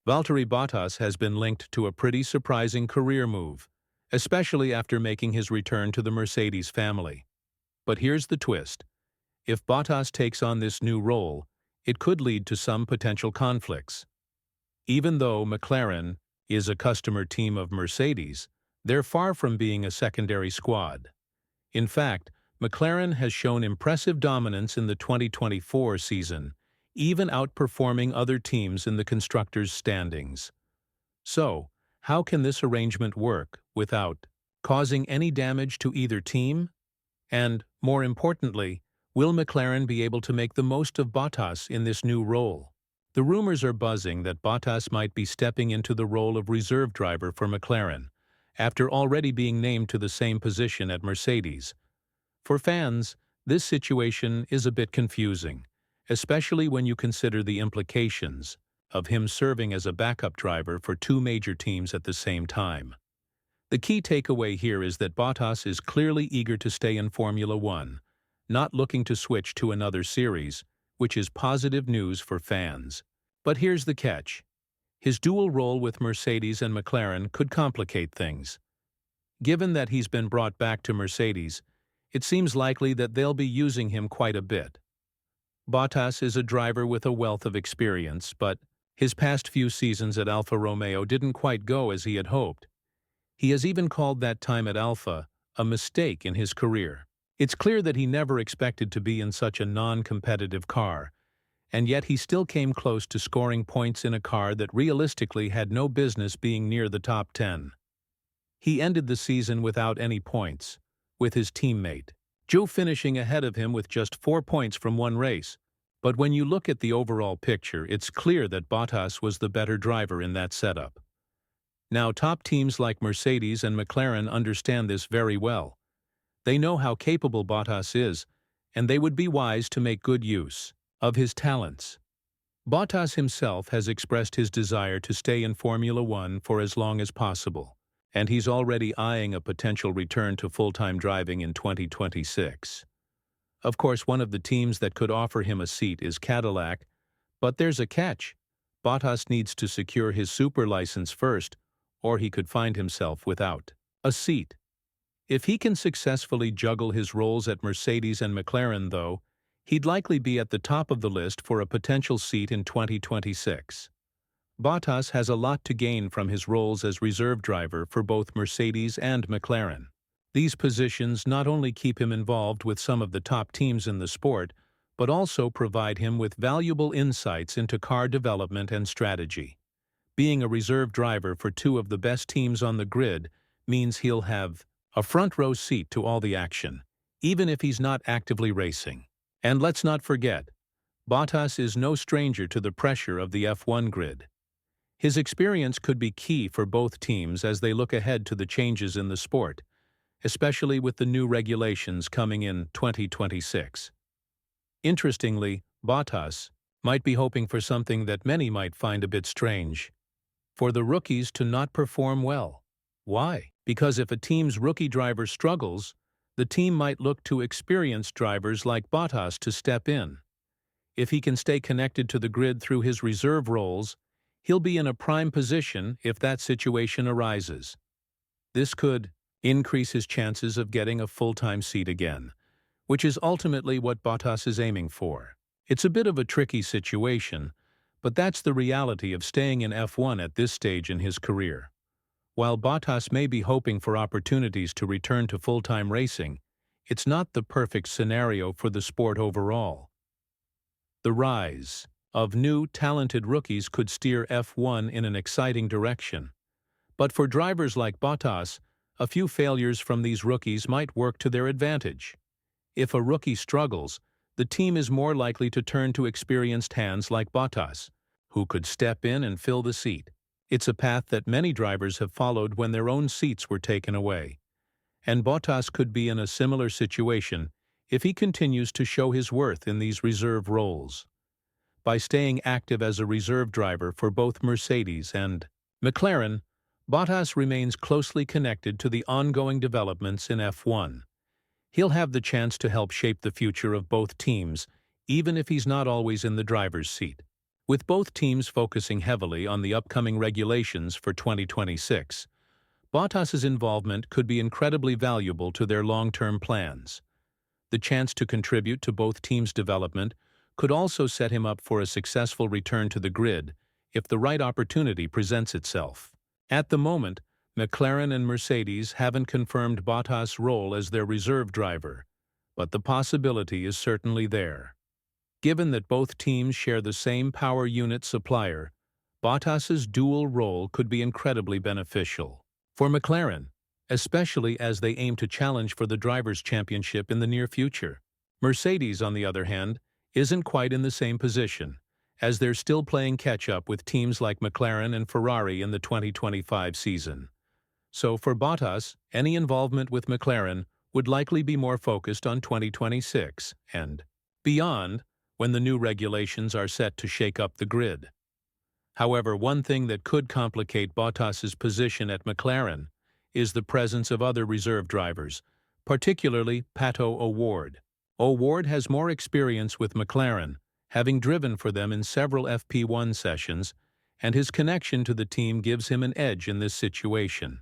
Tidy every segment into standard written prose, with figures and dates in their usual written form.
Valtteri Bottas has been linked to a pretty surprising career move, especially after making his return to the Mercedes family. But here's the twist. If Bottas takes on this new role, it could lead to some potential conflicts. Even though McLaren is a customer team of Mercedes, they're far from being a secondary squad. In fact, McLaren has shown impressive dominance in the 2024 season, even outperforming other teams in the constructors' standings. So, how can this arrangement work without causing any damage to either team? And, more importantly, will McLaren be able to make the most of Bottas in this new role? The rumors are buzzing that Bottas might be stepping into the role of reserve driver for McLaren, after already being named to the same position at Mercedes. For fans, this situation is a bit confusing, especially when you consider the implications of him serving as a backup driver for two major teams at the same time. The key takeaway here is that Bottas is clearly eager to stay in Formula One, not looking to switch to another series, which is positive news for fans. But here's the catch. His dual role with Mercedes and McLaren could complicate things. Given that he's been brought back to Mercedes, it seems likely that they'll be using him quite a bit. Bottas is a driver with a wealth of experience, but his past few seasons at Alfa Romeo didn't quite go as he had hoped. He has even called that time at Alfa a mistake in his career. It's clear that he never expected to be in such a non-competitive car, and yet he still came close to scoring points in a car that realistically had no business being near the top 10. He ended the season without any points, with his teammate Joe finishing ahead of him with just 4 points from one race. But when you look at the overall picture, it's clear that Bottas was the better driver in that setup. Now, top teams like Mercedes and McLaren understand this very well. They know how capable Bottas is, and they would be wise to make good use of his talents. Bottas himself has expressed his desire to stay in Formula One for as long as possible, and he's already eyeing a potential return to full-time driving in 2026. Of course, one of the teams that could offer him a seat is Cadillac, but there's a catch. Bottas needs to secure his super license first, or he could find himself without a seat. If he can successfully juggle his roles at Mercedes and McLaren, though, he'd likely be at the top of the list for a potential seat in 2026. Bottas has a lot to gain from his roles as reserve driver for both Mercedes and McLaren. These positions not only keep him involved with some of the top teams in the sport, but also provide him with valuable insights into car development and strategy. Being a reserve driver for two of the best teams on the grid means he'll have a front-row seat to all the action, even if he's not actively racing. And let's not forget, Bottas is no stranger to the pressure of the F1 grid. His experience could be key for both teams as they look ahead to the changes in the sport, especially with the new regulations coming in 2026. Interestingly, Bottas might be hoping for something that many might find a bit strange: for the rookies to not perform well. Why? Because if a team's rookie driver struggles, the team might look to experienced drivers like Bottas to step in. If he can stay connected to the grid through his reserve roles, he'll be in a prime position if that situation arises. This could increase his chances of getting a full-time seat again, which is ultimately what Bottas is aiming for. It's a bit of a tricky situation, but that's the reality of staying in F1 at this stage in his career. While Bottas may be hoping for opportunities to return to full-time racing, it's not the perfect scenario for the sport overall. The rise of new, talented rookies could steer F1 in an exciting direction. But for drivers like Bottas, a few failures from these rookies might work to their advantage. If a rookie struggles, the team is more likely to turn to experienced hands like Bottas, who could step in and fill the seat. It's a path that many drivers have followed when their own seats were taken away. And Bottas could be in a similar situation if he continues to show his worth in these reserve roles. By staying active as a reserve driver for both Mercedes and McLaren, Bottas remains closely connected to the ongoing developments in F1. He'll have the chance to help shape the future of both teams, even if he's not always in the driver's seat. With both teams focusing heavily on the upcoming regulations for 2026, Bottas's involvement could be incredibly valuable to their long-term plans. The chance to contribute to both teams' development could also set him up for a successful return to the grid if the right opportunity presents itself. At the moment, McLaren and Mercedes haven't confirmed Bottas' role as their reserve driver, but the possibility is certainly there. Given that both teams share the same power unit supplier, Bottas's dual role could be incredibly beneficial. For McLaren, especially as they aim to challenge for the Drivers' Championship in the near future. Mercedes, on the other hand, isn't quite in the same position, as they're still playing catch-up with teams like McLaren and Ferrari in the 2025 season. So for Bottas, any involvement with McLaren would likely be more focused on 2026 and beyond, when the new regulations are set to shake up the grid. However, one thing that could complicate Bottas's position at McLaren is the presence of other reserve drivers, particularly Pato O'Ward. O'Ward has more experience with McLaren, having driven for them in several FP1 sessions, and his connection to the team gives him an edge in this situation.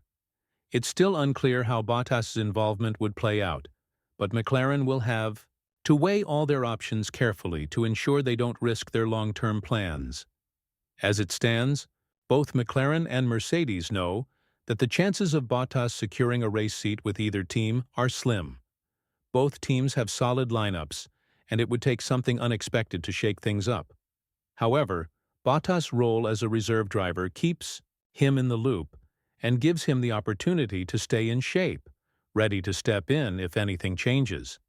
It's still unclear how Bottas's involvement would play out, but McLaren will have to weigh all their options carefully to ensure they don't risk their long-term plans. As it stands, both McLaren and Mercedes know that the chances of Bottas securing a race seat with either team are slim. Both teams have solid lineups, and it would take something unexpected to shake things up. However, Bottas' role as a reserve driver keeps him in the loop and gives him the opportunity to stay in shape, ready to step in if anything changes.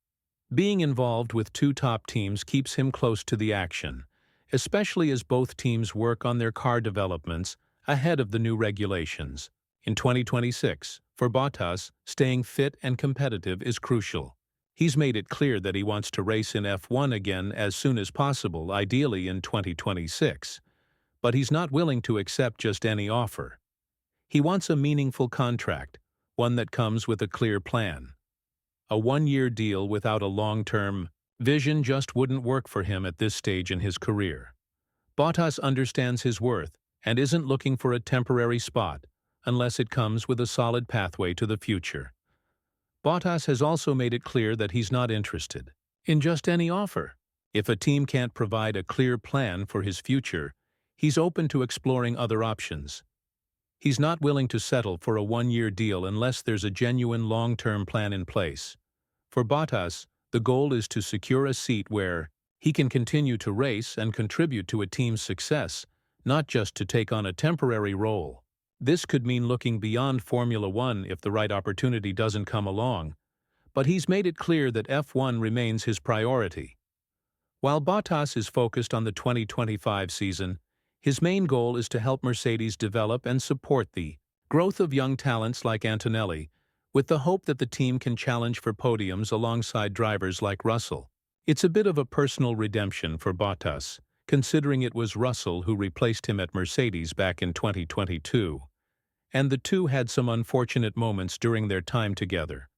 Being involved with two top teams keeps him close to the action, especially as both teams work on their car developments ahead of the new regulations. In 2026, for Bottas, staying fit and competitive is crucial. He's made it clear that he wants to race in F1 again as soon as possible, ideally in 2026. But he's not willing to accept just any offer. He wants a meaningful contract, one that comes with a clear plan. A one-year deal without a long-term vision just wouldn't work for him at this stage in his career. Bottas understands his worth and isn't looking for a temporary spot unless it comes with a solid pathway to the future. Bottas has also made it clear that he's not interested in just any offer. If a team can't provide a clear plan for his future, he's open to exploring other options. He's not willing to settle for a one-year deal unless there's a genuine long-term plan in place. For Bottas, the goal is to secure a seat where he can continue to race and contribute to a team's success, not just to take on a temporary role. This could mean looking beyond Formula One if the right opportunity doesn't come along, but he's made it clear that F1 remains his priority. While Bottas is focused on the 2025 season, his main goal is to help Mercedes develop and support the growth of young talents like Antonelli, with the hope that the team can challenge for podiums alongside drivers like Russell. It's a bit of a personal redemption for Bottas, considering it was Russell who replaced him at Mercedes back in 2022, and the two had some unfortunate moments during their time together.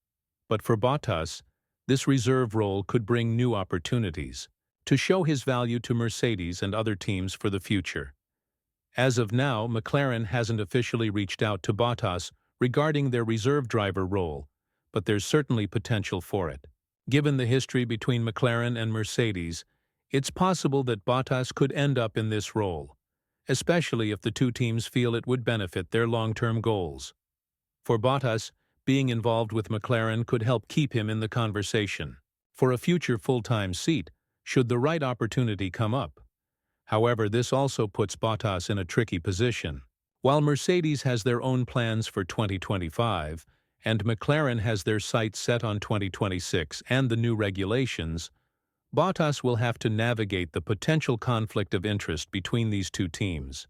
But for Bottas, this reserve role could bring new opportunities to show his value to Mercedes and other teams for the future. As of now, McLaren hasn't officially reached out to Bottas regarding their reserve driver role, but there's certainly potential for it. Given the history between McLaren and Mercedes, it's possible that Bottas could end up in this role, especially if the two teams feel it would benefit their long-term goals. For Bottas, being involved with McLaren could help keep him in the conversation for a future full-time seat, should the right opportunity come up. However, this also puts Bottas in a tricky position. While Mercedes has their own plans for 2025, and McLaren has their sights set on 2026 and the new regulations, Bottas will have to navigate the potential conflict of interest between these two teams.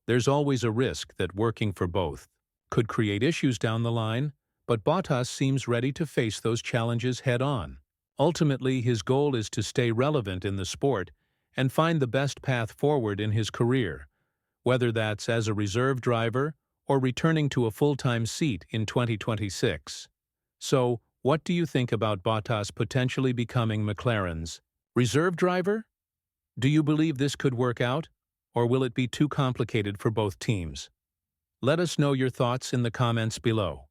There's always a risk that working for both could create issues down the line, but Bottas seems ready to face those challenges head-on. Ultimately, his goal is to stay relevant in the sport and find the best path forward in his career, whether that's as a reserve driver or returning to a full-time seat in 2026. So, what do you think about Bottas potentially becoming McLaren's reserve driver? Do you believe this could work out, or will it be too complicated for both teams? Let us know your thoughts in the comments below.